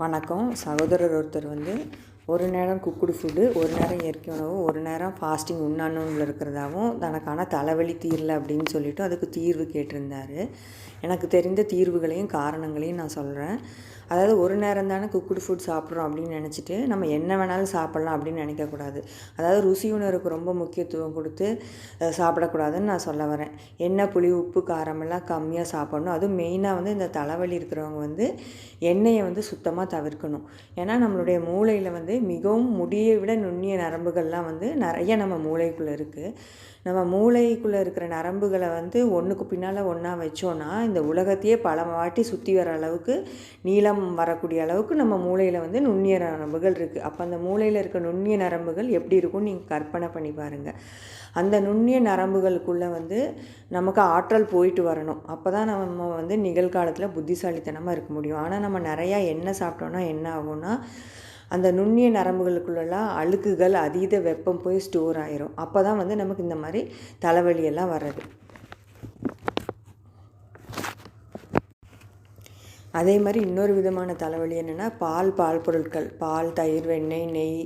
வணக்கம். சகோதரர் ஒருத்தர் ஒரு நேரம் குக்குடு ஃபுட்டு, ஒரு நேரம் இயற்கை உணவு, ஒரு நேரம் ஃபாஸ்டிங் உண்ணணும்ல இருக்கிறதாவும் தனக்கான தலைவலி தீரல அப்படின்னு சொல்லிவிட்டு அதுக்கு தீர்வு கேட்டிருந்தார். எனக்கு தெரிந்த தீர்வுகளையும் காரணங்களையும் நான் சொல்கிறேன். அதாவது ஒரு நேரம் தானே குக்குடு ஃபுட் சாப்பிட்றோம் அப்படின்னு நினச்சிட்டு நம்ம என்ன வேணாலும் சாப்பிட்லாம் அப்படின்னு நினைக்கக்கூடாது. அதாவது ருசி உணர்வுக்கு ரொம்ப முக்கியத்துவம் கொடுத்து சாப்பிடக்கூடாதுன்னு நான் சொல்ல வரேன். எண்ணெய், புளி, உப்பு, காரமெல்லாம் கம்மியாக சாப்பிடணும். அதுவும் மெயினாக இந்த தலைவலி இருக்கிறவங்க எண்ணெயை சுத்தமாக தவிர்க்கணும். ஏன்னா நம்மளுடைய மூளையில் மிகவும் முடியை விட நுண்ணிய நரம்புகள்லாம் நிறைய நம்ம மூளைக்குள்ளே இருக்குது. நம்ம மூளைக்குள்ளே இருக்கிற நரம்புகளை ஒன்றுக்கு பின்னால் ஒன்றா வச்சோன்னா இந்த உலகத்தையே பல வாட்டி சுற்றி வர அளவுக்கு நீளம் வரக்கூடிய அளவுக்கு நம்ம மூளையில் நுண்ணிய நரம்புகள் இருக்குது. அப்போ அந்த மூளையில் இருக்க நுண்ணிய நரம்புகள் எப்படி இருக்கும்னு நீங்கள் கற்பனை பண்ணி பாருங்கள். அந்த நுண்ணிய நரம்புகளுக்குள்ளே நமக்கு ஆற்றல் போயிட்டு வரணும். அப்போ தான் நம்ம நிகழ்காலத்தில் புத்திசாலித்தனமாக இருக்க முடியும். ஆனால் நம்ம நிறையா எண்ணெய் சாப்பிட்டோன்னா என்ன ஆகும்னா, அந்த நுண்ணிய நரம்புகளுக்குள்ளெல்லாம் அழுக்குகள் அதீத வெப்பம் போய் ஸ்டோர் ஆயிரும். அப்போ தான் நமக்கு இந்த மாதிரி தலைவலியெல்லாம் வர்றது. அதே மாதிரி இன்னொரு விதமான தலைவலி என்னென்னா, பால் பொருட்கள், பால், தயிர், வெண்ணெய், நெய்,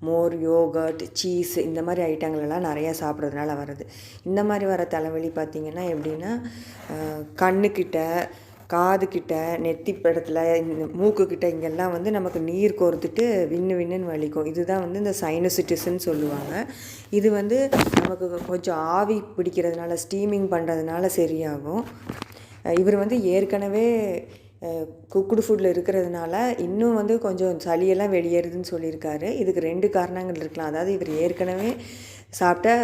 மோர், யோகர்ட், சீஸ் இந்த மாதிரி ஐட்டங்களெல்லாம் நிறையா சாப்பிட்றதுனால வருது. இந்த மாதிரி வர தலைவலி பார்த்திங்கன்னா எப்படின்னா, கண்ணுக்கிட்ட, காதுக்கிட்ட, நெத்தி படத்தில், மூக்குக்கிட்ட இங்கெல்லாம் நமக்கு நீர் கோர்த்துட்டு விண்ணுன்னு வலிக்கும். இதுதான் இந்த சைனசிட்டிஸ்ன்னு சொல்லுவாங்க. இது நமக்கு கொஞ்சம் ஆவி பிடிக்கிறதுனால, ஸ்டீமிங் பண்ணுறதுனால சரியாகும். இவர் ஏற்கனவே குக்குடு ஃபுட்டில் இருக்கிறதுனால இன்னும் கொஞ்சம் சளியெல்லாம் வெளியேறுதுன்னு சொல்லியிருக்காரு. இதுக்கு 2 காரணங்கள் இருக்கலாம். அதாவது இவர் ஏற்கனவே சாப்பிட்ட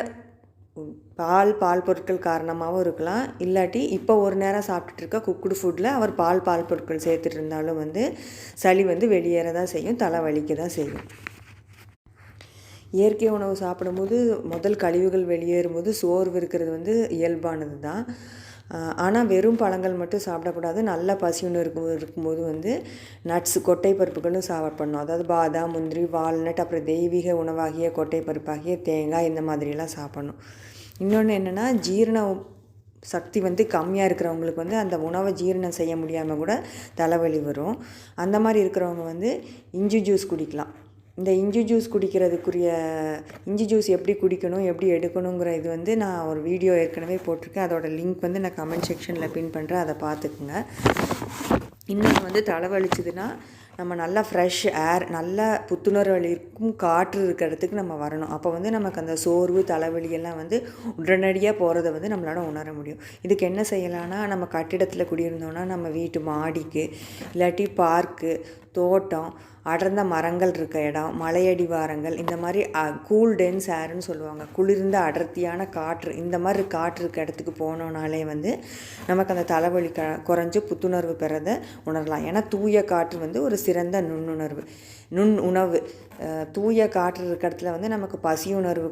பால் பொருட்கள் காரணமாகவும் இருக்கலாம். இல்லாட்டி இப்போ ஒரு நேரம் சாப்பிட்டுருக்க குக்குடு ஃபுட்டில் அவர் பால் பொருட்கள் சேர்த்துட்டு இருந்தாலும் சளி வெளியேற தான் செய்யும், தலை வலிக்க தான் செய்யும். இயற்கை உணவு சாப்பிடும்போது முதல் கழிவுகள் வெளியேறும்போது சோர்வு இருக்கிறது இயல்பானது தான். ஆனால் வெறும் பழங்கள் மட்டும் சாப்பிடக்கூடாது. நல்ல பசியுன்னு இருக்கும்போது நட்ஸ், கொட்டை பருப்புகளும் சாப்பிடணும். அதாவது பாதாம், முந்திரி, வால்நட், அப்புறம் தெய்வீக உணவாகிய கொட்டை பருப்பாகிய தேங்காய் இந்த மாதிரியெல்லாம் சாப்பிடணும். இன்னொன்று என்னென்னா, ஜீரண சக்தி கம்மியாக இருக்கிறவங்களுக்கு அந்த உணவை ஜீரணம் செய்ய முடியாமல் கூட தலைவலி வரும். அந்த மாதிரி இருக்கிறவங்க இஞ்சி ஜூஸ் குடிக்கலாம். இந்த இஞ்சி ஜூஸ் குடிக்கிறதுக்குரிய இஞ்சி ஜூஸ் எப்படி குடிக்கணும், எப்படி எடுக்கணுங்கிற இது நான் ஒரு வீடியோ ஏற்கனவே போட்டிருக்கேன். அதோட லிங்க் நான் கமெண்ட் செக்ஷனில் பின் பண்ணுறேன், அதை பார்த்துக்குங்க. இன்னொன்று தலைவலிச்சதுன்னா நம்ம நல்லா ஃப்ரெஷ் ஏர், நல்லா புத்துணர்வு இருக்கும் காற்று இருக்கிற இடத்துக்கு நம்ம வரணும். அப்போ நமக்கு அந்த சோர்வு, தலைவலியெல்லாம் உடனடியாக போகிறத நம்மளால் உணர முடியும். இதுக்கு என்ன செய்யலான்னா, நம்ம கட்டிடத்தில் குடியிருந்தோன்னா நம்ம வீட்டு மாடிக்கு, இல்லாட்டி பார்க்கு, தோட்டம், அடர்ந்த மரங்கள் இருக்க இடம், மலையடிவாரங்கள், இந்த மாதிரி கூல் டென்ஸ் ஏர்னு சொல்லுவாங்க, குளிர்ந்த அடர்த்தியான காற்று, இந்த மாதிரி காற்று இருக்க இடத்துக்கு போனோனாலே நமக்கு அந்த தலைவலி குறைஞ்சி புத்துணர்வு பெறதை உணரலாம். ஏன்னா தூய காற்று ஒரு சிறந்த நுண்ணுணவு. தூய காற்று இருக்க இடத்துல நமக்கு பசி உணர்வு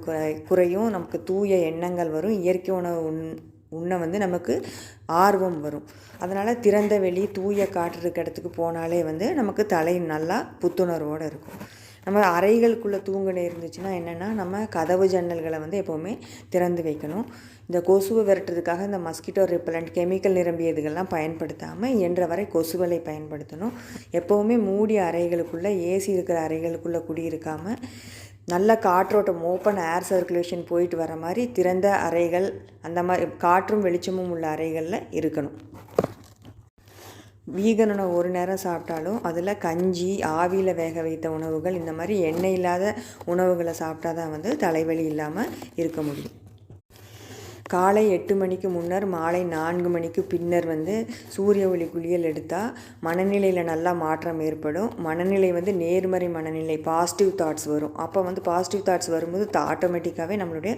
குறையும், நமக்கு தூய எண்ணங்கள் வரும், இயற்கை உணவு உண்ண நமக்கு ஆர்வம் வரும். அதனால் திறந்த வெளி, தூய காற்று இருக்க இடத்துக்கு போனாலே நமக்கு தலை நல்லா புத்துணர்வோடு இருக்கும். நம்ம அறைகளுக்குள்ளே தூங்கின இருந்துச்சுன்னா என்னென்னா, நம்ம கதவு ஜன்னல்களை எப்போவுமே திறந்து வைக்கணும். இந்த கொசுவை விரட்டுறதுக்காக இந்த மஸ்கிட்டோ ரிப்பலண்ட், கெமிக்கல் நிரம்பியதுகள்லாம் பயன்படுத்தாமல் இயன்ற வரை கொசுவலை பயன்படுத்தணும். எப்போவுமே மூடிய அறைகளுக்குள்ளே, ஏசி இருக்கிற அறைகளுக்குள்ளே குடியிருக்காமல் நல்ல காற்றோட்டம், ஓப்பன் ஏர் சர்க்குலேஷன் போயிட்டு வர மாதிரி திறந்த அறைகள், அந்த மாதிரி காற்றும் வெளிச்சமும் உள்ள அறைகளில் இருக்கணும். வீகன் உணவு ஒரு நேரம் சாப்பிட்டாலும் அதில் கஞ்சி, ஆவியில் வேக வைத்த உணவுகள், இந்த மாதிரி எண்ணெய் இல்லாத உணவுகளை சாப்பிட்டா தான் தலைவலி இல்லாமல் இருக்க முடியும். காலை 8 மணிக்கு முன்னர், மாலை 4 மணிக்கு பின்னர் சூரிய ஒளி குளியல் எடுத்தால் மனநிலையில் நல்லா மாற்றம் ஏற்படும். மனநிலை நேர்மறை மனநிலை, பாசிட்டிவ் தாட்ஸ் வரும். அப்போ பாசிட்டிவ் தாட்ஸ் வரும்போது ஆட்டோமேட்டிக்காகவே நம்மளுடைய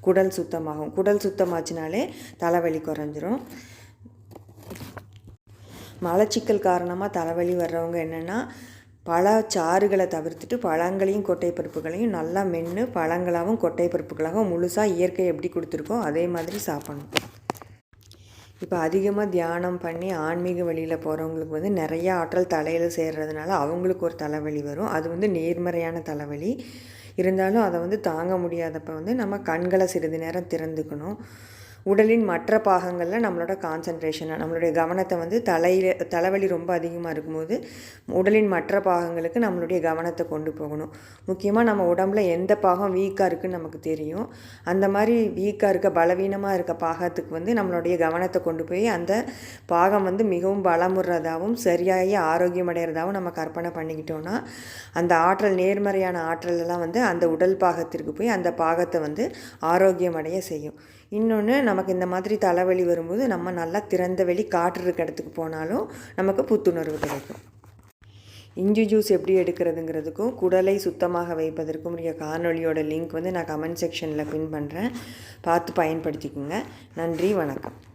குடல் சுத்தமாகும். குடல் சுத்தமாச்சுனாலே தலைவலி குறைஞ்சிரும். மலச்சிக்கல் காரணமாக தலைவலி வர்றவங்க என்னென்னா, பழச்சாறுகளை தவிர்த்துட்டு பழங்களையும் கொட்டை பருப்புகளையும் நல்லா மென்று, பழங்களாகவும் கொட்டை பருப்புகளாகவும் முழுசாக இயற்கை எப்படி கொடுத்துருக்கோ அதே மாதிரி சாப்பிடணும். இப்போ அதிகமாக தியானம் பண்ணி ஆன்மீக வழியில் போகிறவங்களுக்கு நிறையா ஆற்றல் தலையில் சேர்றதுனால அவங்களுக்கு ஒரு தலைவலி வரும். அது நேர்மறையான தலைவலி இருந்தாலும் அதை தாங்க முடியாதப்போ நம்ம கண்களை சிறிது நேரம் திறந்துக்கணும். உடலின் மற்ற பாகங்களில் நம்மளோட கான்சன்ட்ரேஷனை நம்மளுடைய கவனத்தை வந்து தலைவலி ரொம்ப அதிகமாக இருக்கும்போது உடலின் மற்ற பாகங்களுக்கு நம்மளுடைய கவனத்தை கொண்டு போகணும். முக்கியமாக நம்ம உடம்புல எந்த பாகம் வீக்காக இருக்குதுன்னு நமக்கு தெரியும். அந்த மாதிரி வீக்காக இருக்க பலவீனமாக இருக்க பாகத்துக்கு வந்து நம்மளுடைய கவனத்தை கொண்டு போய் அந்த பாகம் வந்து மிகவும் பலமுறதாகவும் சரியாகி ஆரோக்கியமடைகிறதாகவும் நம்ம கற்பனை பண்ணிக்கிட்டோன்னா அந்த ஆற்றல் நேர்மறையான ஆற்றல் எல்லாம் வந்து அந்த உடல் பாகத்திற்கு போய் அந்த பாகத்தை வந்து ஆரோக்கியமடைய செய்யும். இன்னொன்று, நமக்கு இந்த மாதிரி தலைவலி வரும்போது நம்ம நல்லா திறந்த வெளி காற்று இருக்க இடத்துக்கு போனாலும் நமக்கு புத்துணர்வு கிடைக்கும். இஞ்சி ஜூஸ் எப்படி எடுக்கிறதுங்கிறதுக்கும் குடலை சுத்தமாக வைப்பதற்கும் காணொலியோட லிங்க் வந்து நான் கமெண்ட் செக்ஷனில் பின் பண்ணுறேன். பார்த்து பயன்படுத்திக்கோங்க. நன்றி, வணக்கம்.